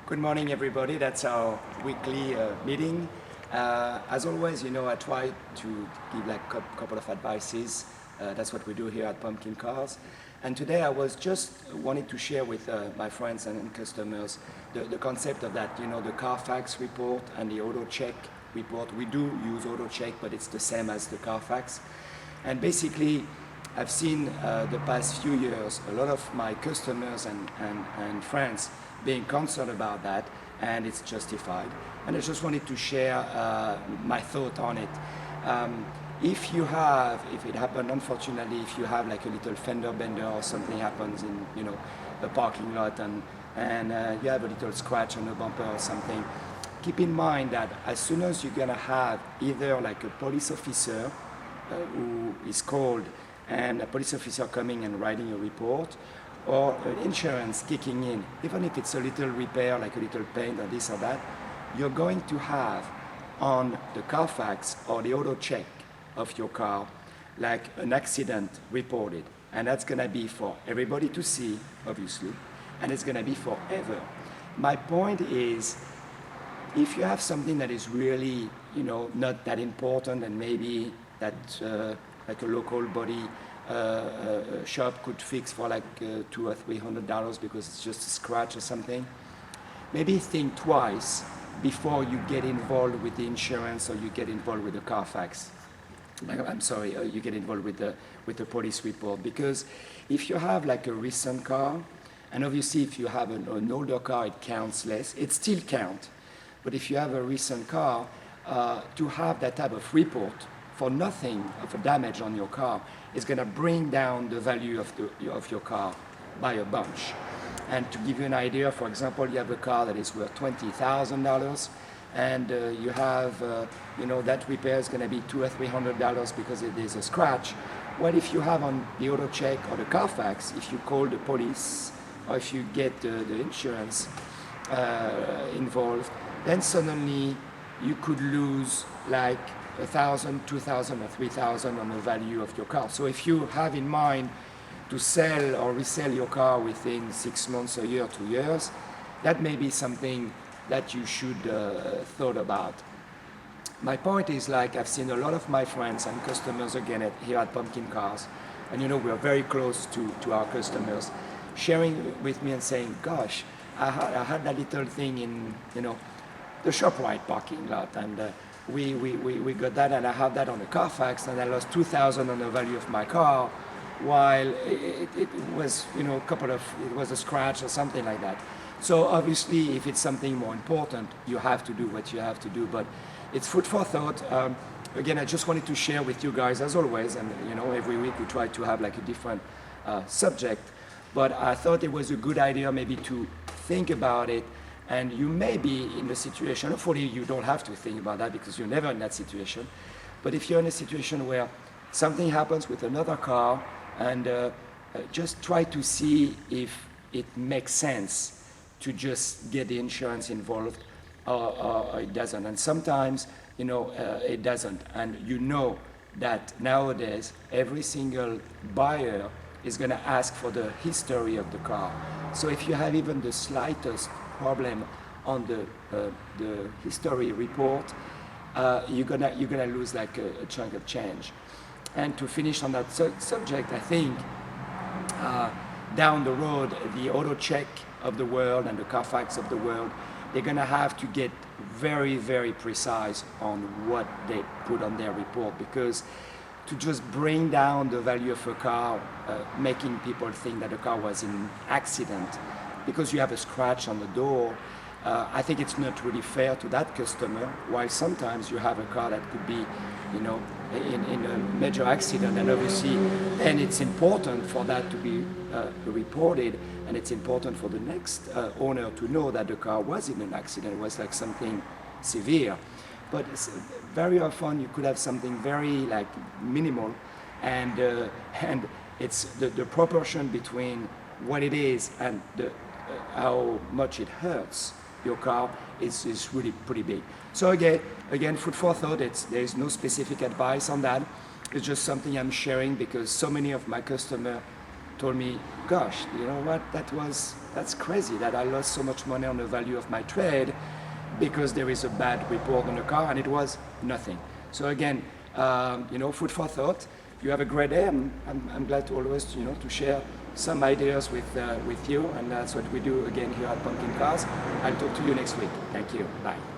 Good morning, everybody. That's our weekly meeting. As always, I try to give like a couple of advices. That's what we do here at Pumpkin Cars. And today I was just wanting to share with my friends and customers the concept of that, the CarFax report and the AutoCheck report. We do use AutoCheck, but it's the same as the CarFax. And basically, I've seen the past few years a lot of my customers and friends being concerned about that, and it's justified. And I just wanted to share my thought on it. If it happened, unfortunately, if you have like a little fender bender or something happens in, a parking lot and you have a little scratch on the bumper or something, keep in mind that as soon as you're gonna have either like a police officer who is called and a police officer coming and writing a report, or insurance kicking in, even if it's a little repair, like a little paint or this or that, you're going to have on the CarFax or the AutoCheck of your car, like an accident reported. And that's gonna be for everybody to see, obviously, and it's gonna be forever. My point is, if you have something that is really, not that important and maybe that like a local body shop could fix for like $200 or $300 because it's just a scratch or something, maybe think twice before you get involved with the insurance or you get involved with the CarFax. You get involved with the police report, because if you have like a recent car, and obviously if you have an older car, it counts less. It still counts, but if you have a recent car, to have that type of report for nothing of a damage on your car is going to bring down the value of your car by a bunch. And to give you an idea, for example, you have a car that is worth $20,000 and you have, that repair is going to be $200 or $300 because it is a scratch. Well, if you have on the AutoCheck or the CarFax, if you call the police or if you get the insurance involved, then suddenly you could lose like $1,000, $2,000 or $3,000 on the value of your car. So if you have in mind to sell or resell your car within 6 months, a year, 2 years, that may be something that you should thought about. My point is, like, I've seen a lot of my friends and customers again here at Pumpkin Cars, and we're very close to our customers, sharing with me and saying, gosh, I had that little thing in the ShopRite parking lot, and we got that, and I have that on the CarFax, and I lost $2,000 on the value of my car, while it was it was a scratch or something like that. So obviously, if it's something more important, you have to do what you have to do. But it's food for thought. Again, I just wanted to share with you guys, as always, and every week we try to have like a different subject. But I thought it was a good idea maybe to think about it. And you may be in the situation, hopefully you don't have to think about that because you're never in that situation. But if you're in a situation where something happens with another car, and just try to see if it makes sense to just get the insurance involved or it doesn't. And sometimes, it doesn't. And that nowadays every single buyer is going to ask for the history of the car. So if you have even the slightest problem on the history report, you're gonna lose like a chunk of change. And to finish on that subject, I think down the road, the AutoCheck of the world and the CarFax of the world, they're gonna have to get very, very precise on what they put on their report, because to just bring down the value of a car, making people think that the car was in an accident because you have a scratch on the door, I think it's not really fair to that customer, while sometimes you have a car that could be, in a major accident, and obviously then it's important for that to be reported, and it's important for the next owner to know that the car was in an accident, it was like something severe. But very often you could have something very like minimal, and it's the proportion between what it is and how much it hurts your car is really pretty big. So again, food for thought. There is no specific advice on that. It's just something I'm sharing because so many of my customers told me, gosh, you know what, that's crazy that I lost so much money on the value of my trade because there is a bad report on the car, and it was nothing. So again, you know, food for thought. You have a great day. I'm glad to always, you know, to share some ideas with you, and that's what we do again here at Pumpkin Cars. I'll talk to you next week. Thank you. Bye.